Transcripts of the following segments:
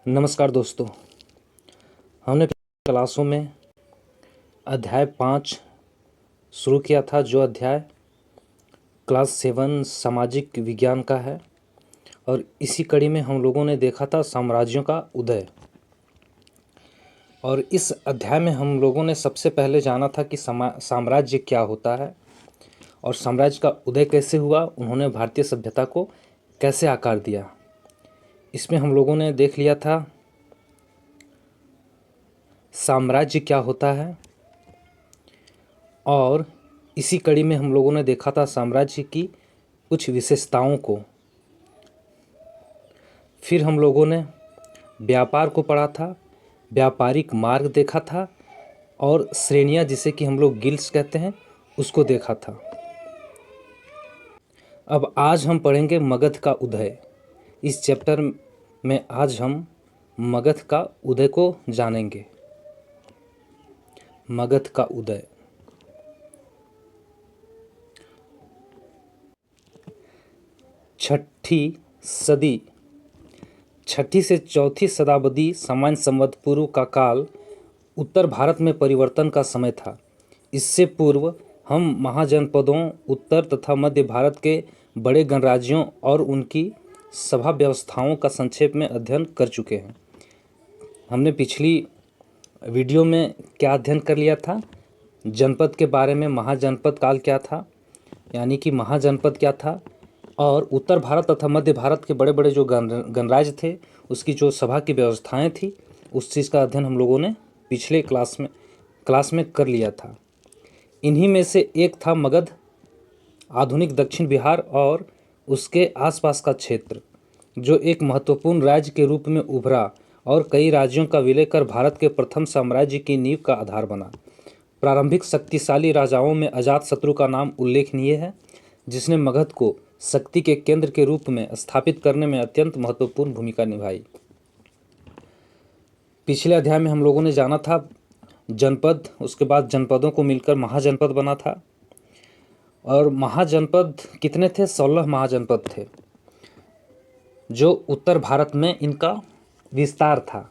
नमस्कार दोस्तों। हमने क्लासों में अध्याय 5 शुरू किया था, जो अध्याय क्लास 7 सामाजिक विज्ञान का है। और इसी कड़ी में हम लोगों ने देखा था साम्राज्यों का उदय। और इस अध्याय में हम लोगों ने सबसे पहले जाना था कि साम्राज्य क्या होता है और साम्राज्य का उदय कैसे हुआ, उन्होंने भारतीय सभ्यता को कैसे आकार दिया। इसमें हम लोगों ने देख लिया था साम्राज्य क्या होता है, और इसी कड़ी में हम लोगों ने देखा था साम्राज्य की कुछ विशेषताओं को। फिर हम लोगों ने व्यापार को पढ़ा था, व्यापारिक मार्ग देखा था, और श्रेणियां जिसे कि हम लोग गिल्ड्स कहते हैं उसको देखा था। अब आज हम पढ़ेंगे मगध का उदय। इस चैप्टर में आज हम मगध का उदय को जानेंगे। मगध का उदय। छठी से चौथी शताब्दी सामान्य संवत पूर्व का काल उत्तर भारत में परिवर्तन का समय था। इससे पूर्व हम महाजनपदों, उत्तर तथा मध्य भारत के बड़े गणराज्यों और उनकी सभा व्यवस्थाओं का संक्षेप में अध्ययन कर चुके हैं। हमने पिछली वीडियो में क्या अध्ययन कर लिया था? जनपद के बारे में। महाजनपद काल क्या था, यानी कि महाजनपद क्या था, और उत्तर भारत तथा मध्य भारत के बड़े बड़े जो गणराज्य थे उसकी जो सभा की व्यवस्थाएं थी, उस चीज़ का अध्ययन हम लोगों ने पिछले क्लास में कर लिया था। इन्हीं में से एक था मगध, आधुनिक दक्षिण बिहार और उसके आसपास का क्षेत्र, जो एक महत्वपूर्ण राज्य के रूप में उभरा और कई राज्यों का विलय कर भारत के प्रथम साम्राज्य की नींव का आधार बना। प्रारंभिक शक्तिशाली राजाओं में अजातशत्रु का नाम उल्लेखनीय है, जिसने मगध को शक्ति के केंद्र के रूप में स्थापित करने में अत्यंत महत्वपूर्ण भूमिका निभाई। पिछले अध्याय में हम लोगों ने जाना था जनपद, उसके बाद जनपदों को मिलकर महाजनपद बना था। और महाजनपद कितने थे? 16 महाजनपद थे, जो उत्तर भारत में इनका विस्तार था।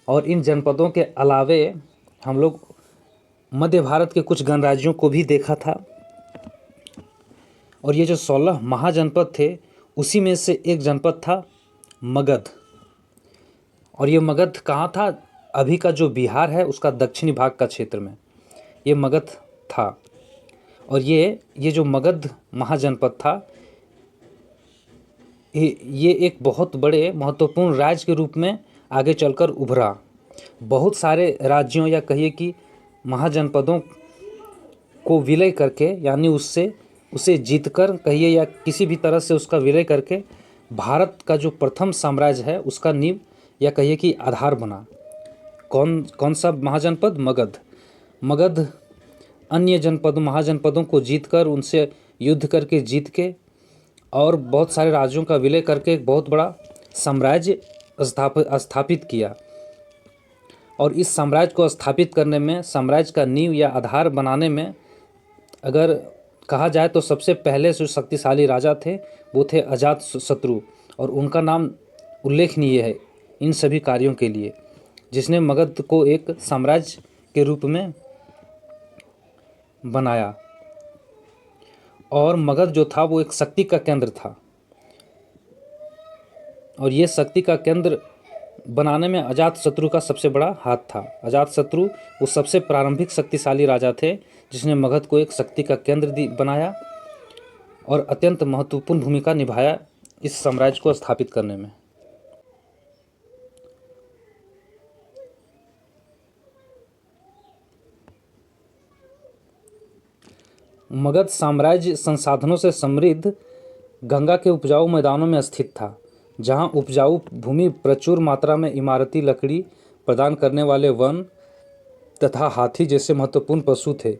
और इन जनपदों के अलावे हम लोग मध्य भारत के कुछ गणराज्यों को भी देखा था। और ये जो 16 महाजनपद थे, उसी में से एक जनपद था मगध। और ये मगध कहाँ था? अभी का जो बिहार है उसका दक्षिणी भाग का क्षेत्र में ये मगध था। और ये जो मगध महाजनपद था, ये एक बहुत बड़े महत्वपूर्ण राज्य के रूप में आगे चलकर उभरा। बहुत सारे राज्यों या कहिए कि महाजनपदों को विलय करके, यानी उसे जीतकर कहिए या किसी भी तरह से उसका विलय करके भारत का जो प्रथम साम्राज्य है उसका नींव या कहिए कि आधार बना। कौन सा महाजनपद? मगध अन्य महाजनपदों को जीतकर, उनसे युद्ध करके जीत के और बहुत सारे राज्यों का विलय करके एक बहुत बड़ा साम्राज्य स्थापित किया। और इस साम्राज्य को स्थापित करने में, साम्राज्य का नींव या आधार बनाने में अगर कहा जाए तो सबसे पहले जो शक्तिशाली राजा थे वो थे अजातशत्रु, और उनका नाम उल्लेखनीय है इन सभी कार्यों के लिए, जिसने मगध को एक साम्राज्य के रूप में बनाया। और मगध जो था वो एक शक्ति का केंद्र था, और ये शक्ति का केंद्र बनाने में अजातशत्रु का सबसे बड़ा हाथ था। अजातशत्रु वो सबसे प्रारंभिक शक्तिशाली राजा थे जिसने मगध को एक शक्ति का केंद्र बनाया और अत्यंत महत्वपूर्ण भूमिका निभाया इस साम्राज्य को स्थापित करने में। मगध साम्राज्य संसाधनों से समृद्ध गंगा के उपजाऊ मैदानों में स्थित था, जहां उपजाऊ भूमि, प्रचुर मात्रा में इमारती लकड़ी प्रदान करने वाले वन तथा हाथी जैसे महत्वपूर्ण पशु थे।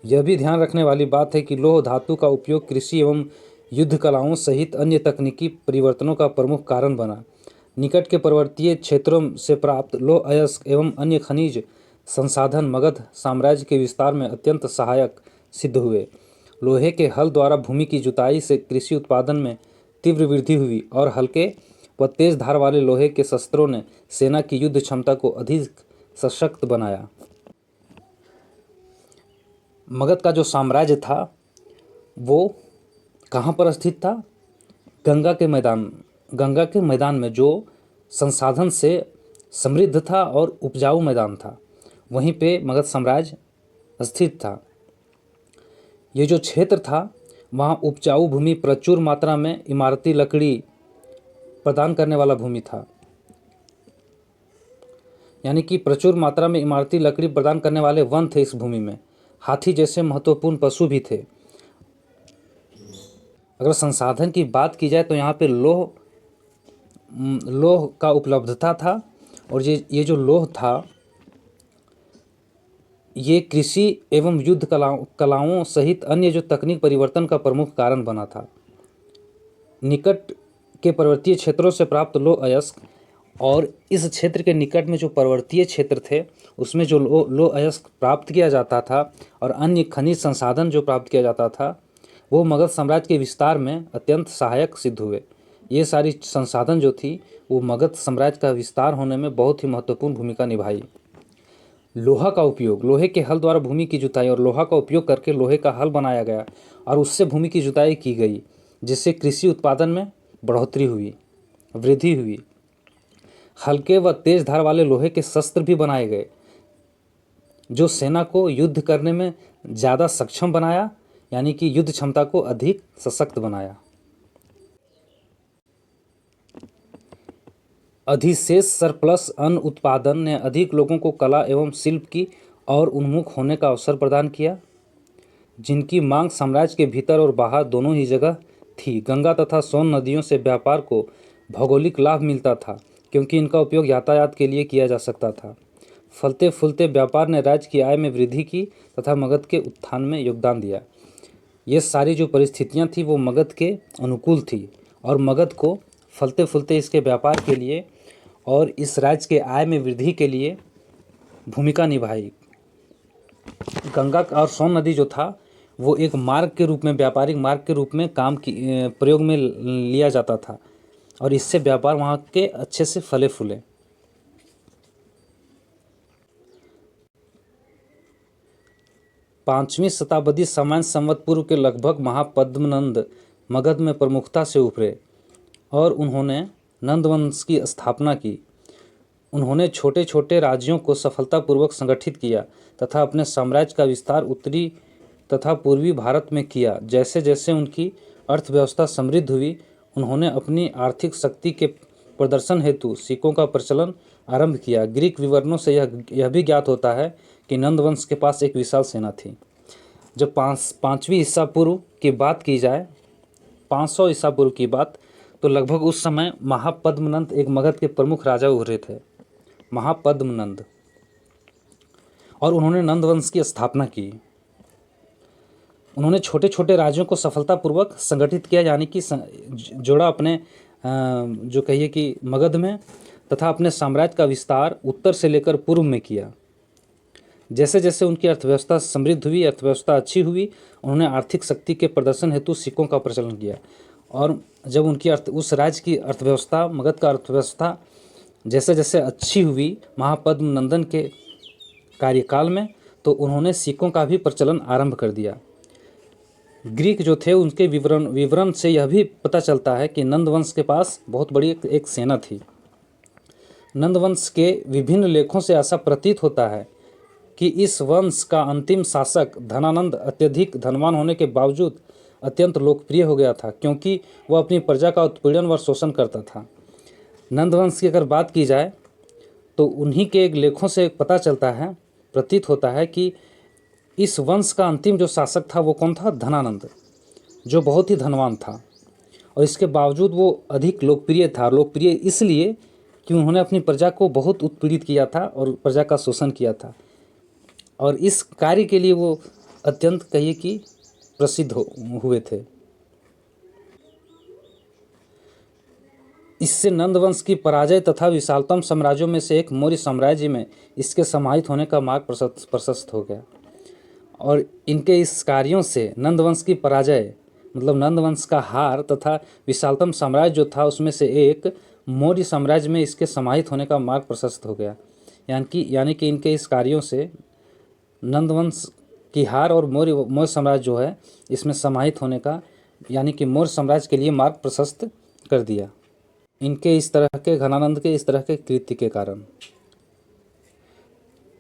यह भी ध्यान रखने वाली बात है कि लौह धातु का उपयोग कृषि एवं युद्ध कलाओं सहित अन्य तकनीकी परिवर्तनों का प्रमुख कारण बना। निकट के पर्वतीय क्षेत्रों से प्राप्त लौह अयस्क एवं अन्य खनिज संसाधन मगध साम्राज्य के विस्तार में अत्यंत सहायक सिद्ध हुए। लोहे के हल द्वारा भूमि की जुताई से कृषि उत्पादन में तीव्र वृद्धि हुई और हल्के व तेज धार वाले लोहे के शस्त्रों ने सेना की युद्ध क्षमता को अधिक सशक्त बनाया। मगध का जो साम्राज्य था वो कहाँ पर स्थित था? गंगा के मैदान में, जो संसाधन से समृद्ध था और उपजाऊ मैदान था, वहीं पे मगध साम्राज्य स्थित था। ये जो क्षेत्र था वहाँ उपजाऊ भूमि, प्रचुर मात्रा में इमारती लकड़ी प्रदान करने वाला भूमि था, यानी कि प्रचुर मात्रा में इमारती लकड़ी प्रदान करने वाले वन थे इस भूमि में। हाथी जैसे महत्वपूर्ण पशु भी थे। अगर संसाधन की बात की जाए तो यहाँ पे लोह का उपलब्धता था, और ये जो लोह था ये कृषि एवं युद्ध कलाओं सहित अन्य जो तकनीक परिवर्तन का प्रमुख कारण बना था। निकट के पर्वतीय क्षेत्रों से प्राप्त लोह अयस्क, और इस क्षेत्र के निकट में जो पर्वतीय क्षेत्र थे उसमें जो लोह अयस्क प्राप्त किया जाता था और अन्य खनिज संसाधन जो प्राप्त किया जाता था वो मगध साम्राज्य के विस्तार में अत्यंत सहायक सिद्ध हुए। ये सारी संसाधन जो थी वो मगध साम्राज्य का विस्तार होने में बहुत ही महत्वपूर्ण भूमिका निभाई। लोहा का उपयोग, लोहे के हल द्वारा भूमि की जुताई, और लोहा का उपयोग करके लोहे का हल बनाया गया और उससे भूमि की जुताई की गई, जिससे कृषि उत्पादन में वृद्धि हुई। हल्के व तेज धार वाले लोहे के शस्त्र भी बनाए गए, जो सेना को युद्ध करने में ज़्यादा सक्षम बनाया, यानी कि युद्ध क्षमता को अधिक सशक्त बनाया। अधिशेष सरप्लस अन्न उत्पादन ने अधिक लोगों को कला एवं शिल्प की और उन्मुख होने का अवसर प्रदान किया, जिनकी मांग साम्राज्य के भीतर और बाहर दोनों ही जगह थी। गंगा तथा सोन नदियों से व्यापार को भौगोलिक लाभ मिलता था, क्योंकि इनका उपयोग यातायात के लिए किया जा सकता था। फलते फूलते व्यापार ने राज्य की आय में वृद्धि की तथा मगध के उत्थान में योगदान दिया। ये सारी जो परिस्थितियाँ थी वो मगध के अनुकूल थी, और मगध को फलते फूलते इसके व्यापार के लिए और इस राज्य के आय में वृद्धि के लिए भूमिका निभाई। गंगा और सोन नदी जो था वो एक मार्ग के रूप में, व्यापारिक मार्ग के रूप में प्रयोग में लिया जाता था, और इससे व्यापार वहाँ के अच्छे से फले फूले। पाँचवीं शताब्दी सामान्य संवत पूर्व के लगभग महापद्मनंद मगध में प्रमुखता से उभरे और उन्होंने नंदवंश की स्थापना की। उन्होंने छोटे छोटे राज्यों को सफलतापूर्वक संगठित किया तथा अपने साम्राज्य का विस्तार उत्तरी तथा पूर्वी भारत में किया। जैसे जैसे उनकी अर्थव्यवस्था समृद्ध हुई, उन्होंने अपनी आर्थिक शक्ति के प्रदर्शन हेतु सिक्कों का प्रचलन आरंभ किया। ग्रीक विवरणों से यह भी ज्ञात होता है कि नंदवंश के पास एक विशाल सेना थी। जब पाँचवीं ईसा पूर्व की बात की जाए, 500 ईसा पूर्व की बात, तो लगभग उस समय महापद्मनंद एक मगध के प्रमुख राजा उभरे थे, महापद्मनंद, और उन्होंने नंदवंश की स्थापना की। उन्होंने छोटे छोटे राज्यों को सफलतापूर्वक संगठित किया, यानी कि जोड़ा अपने जो कहिए कि मगध में, तथा अपने साम्राज्य का विस्तार उत्तर से लेकर पूर्व में किया। जैसे जैसे उनकी अर्थव्यवस्था समृद्ध हुई, अर्थव्यवस्था अच्छी हुई, उन्होंने आर्थिक शक्ति के प्रदर्शन हेतु सिक्कों का प्रचलन किया। और जब उनकी उस राज्य की अर्थव्यवस्था, मगध का अर्थव्यवस्था जैसे जैसे अच्छी हुई महापद्मनंदन के कार्यकाल में, तो उन्होंने सिक्कों का भी प्रचलन आरंभ कर दिया। ग्रीक जो थे उनके विवरण से यह भी पता चलता है कि नंदवंश के पास बहुत बड़ी एक सेना थी। नंदवंश के विभिन्न लेखों से ऐसा प्रतीत होता है कि इस वंश का अंतिम शासक धनानंद अत्यधिक धनवान होने के बावजूद अत्यंत लोकप्रिय हो गया था, क्योंकि वह अपनी प्रजा का उत्पीड़न व शोषण करता था। नंदवंश की अगर बात की जाए तो उन्हीं के एक लेखों से पता चलता है, प्रतीत होता है कि इस वंश का अंतिम जो शासक था वो कौन था? धनानंद, जो बहुत ही धनवान था, और इसके बावजूद वो अधिक लोकप्रिय था। लोकप्रिय इसलिए कि उन्होंने अपनी प्रजा को बहुत उत्पीड़ित किया था और प्रजा का शोषण किया था, और इस कार्य के लिए वो अत्यंत कहिए कि प्रसिद्ध हुए थे। इससे नंदवंश की पराजय तथा विशालतम साम्राज्यों में से एक मौर्य साम्राज्य में इसके समाहित होने का मार्ग प्रशस्त हो गया। और इनके इस कार्यों से नंदवंश की पराजय, मतलब नंदवंश का हार, तथा विशालतम साम्राज्य जो था उसमें से एक मौर्य साम्राज्य में इसके समाहित होने का मार्ग प्रशस्त हो गया। यानी कि इनके इस कार्यों से नंदवंश की हार और मौर्य साम्राज्य जो है इसमें समाहित होने का, यानी कि मौर्य साम्राज्य के लिए मार्ग प्रशस्त कर दिया, इनके इस तरह के घनानंद के इस तरह के कृत्य के कारण।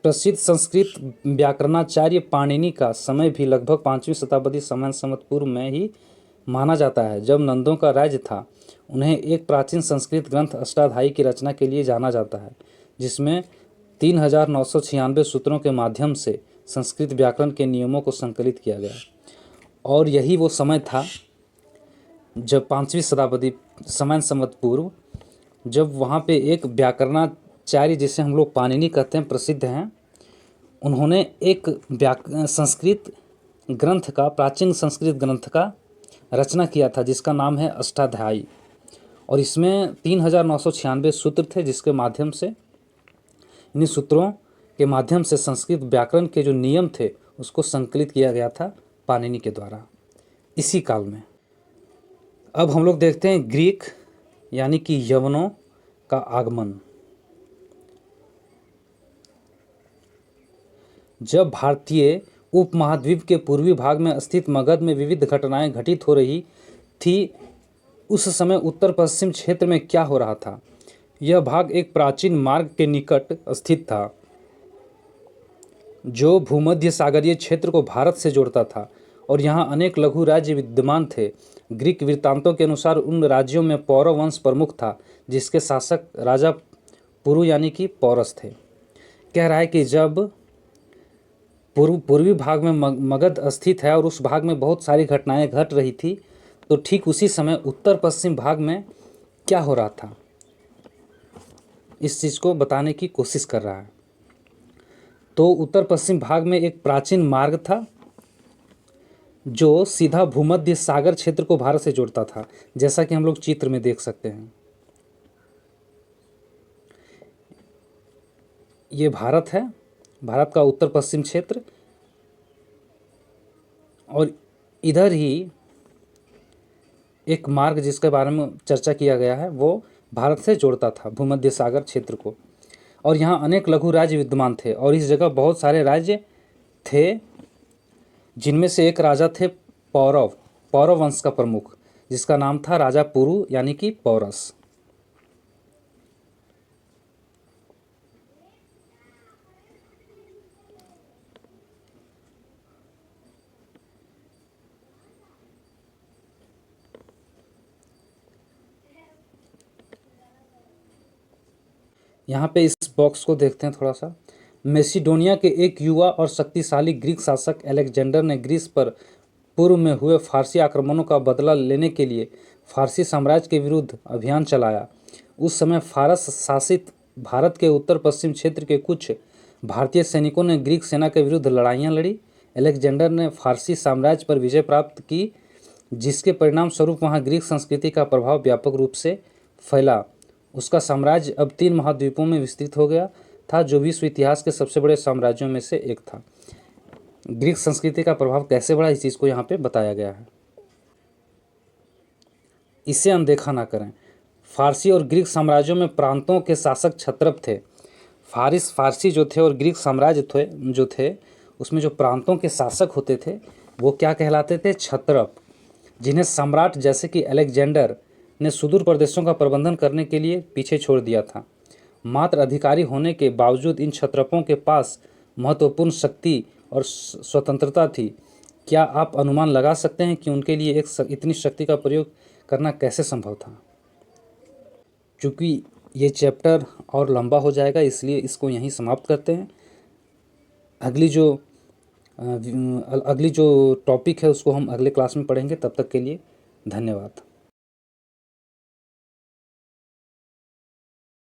प्रसिद्ध संस्कृत व्याकरणाचार्य पाणिनि का समय भी लगभग 5वीं शताब्दी समान संवत पूर्व में ही माना जाता है। जब नंदों का राज्य था, उन्हें एक प्राचीन संस्कृत ग्रंथ अष्टाध्यायी की रचना के लिए जाना जाता है, जिसमें 3996 सूत्रों के माध्यम से संस्कृत व्याकरण के नियमों को संकलित किया गया। और यही वो समय था जब 5वीं शताब्दी समान संवत पूर्व, जब वहाँ पे एक व्याकरणाचार्य जिसे हम लोग पाणिनि कहते हैं, प्रसिद्ध हैं, उन्होंने एक संस्कृत ग्रंथ का, प्राचीन संस्कृत ग्रंथ का रचना किया था जिसका नाम है अष्टाध्यायी। और इसमें 3996 सूत्र थे, जिसके माध्यम से, इन्हीं सूत्रों के माध्यम से संस्कृत व्याकरण के जो नियम थे उसको संकलित किया गया था पाणिनि के द्वारा इसी काल में। अब हम लोग देखते हैं ग्रीक यानी कि यवनों का आगमन। जब भारतीय उपमहाद्वीप के पूर्वी भाग में स्थित मगध में विविध घटनाएं घटित हो रही थी, उस समय उत्तर पश्चिम क्षेत्र में क्या हो रहा था? यह भाग एक प्राचीन मार्ग के निकट स्थित था जो भूमध्य सागरीय क्षेत्र को भारत से जोड़ता था, और यहाँ अनेक लघु राज्य विद्यमान थे। ग्रीक वृत्तांतों के अनुसार उन राज्यों में पौरव वंश प्रमुख था, जिसके शासक राजा पुरु यानी कि पौरस थे। कह रहा है कि जब पूर्वी भाग में मगध स्थित है और उस भाग में बहुत सारी घटनाएं घट रही थी, तो ठीक उसी समय उत्तर पश्चिम भाग में क्या हो रहा था, इस चीज़ को बताने की कोशिश कर रहा है। तो उत्तर पश्चिम भाग में एक प्राचीन मार्ग था जो सीधा भूमध्य सागर क्षेत्र को भारत से जोड़ता था, जैसा कि हम लोग चित्र में देख सकते हैं। ये भारत है, भारत का उत्तर पश्चिम क्षेत्र, और इधर ही एक मार्ग जिसके बारे में चर्चा किया गया है वो भारत से जोड़ता था भूमध्य सागर क्षेत्र को। और यहाँ अनेक लघु राज्य विद्यमान थे, और इस जगह बहुत सारे राज्य थे, जिनमें से एक राजा थे पौरव वंश का प्रमुख, जिसका नाम था राजा पुरु यानी कि पौरस। यहाँ पे इस बॉक्स को देखते हैं थोड़ा सा। मैसिडोनिया के एक युवा और शक्तिशाली ग्रीक शासक अलेक्जेंडर ने ग्रीस पर पूर्व में हुए फारसी आक्रमणों का बदला लेने के लिए फारसी साम्राज्य के विरुद्ध अभियान चलाया। उस समय फारस शासित भारत के उत्तर पश्चिम क्षेत्र के कुछ भारतीय सैनिकों ने ग्रीक सेना के विरुद्ध लड़ाइयाँ लड़ी। अलेक्जेंडर ने फारसी साम्राज्य पर विजय प्राप्त की, जिसके परिणाम स्वरूप वहाँ ग्रीक संस्कृति का प्रभाव व्यापक रूप से फैला। उसका साम्राज्य अब 3 महाद्वीपों में विस्तृत हो गया था, जो विश्व इतिहास के सबसे बड़े साम्राज्यों में से एक था। ग्रीक संस्कृति का प्रभाव कैसे बढ़ा, इस चीज़ को यहाँ पे बताया गया है। इसे अनदेखा ना करें। फारसी और ग्रीक साम्राज्यों में प्रांतों के शासक क्षत्रप थे। फारसी जो थे और ग्रीक साम्राज्य जो थे उसमें जो प्रांतों के शासक होते थे वो क्या कहलाते थे? क्षत्रप, जिन्हें सम्राट जैसे कि अलेक्जेंडर ने सुदूर प्रदेशों का प्रबंधन करने के लिए पीछे छोड़ दिया था। मात्र अधिकारी होने के बावजूद इन क्षत्रपों के पास महत्वपूर्ण शक्ति और स्वतंत्रता थी। क्या आप अनुमान लगा सकते हैं कि उनके लिए इतनी शक्ति का प्रयोग करना कैसे संभव था? चूँकि ये चैप्टर और लंबा हो जाएगा, इसलिए इसको यहीं समाप्त करते हैं। अगली जो टॉपिक है उसको हम अगले क्लास में पढ़ेंगे। तब तक के लिए धन्यवाद।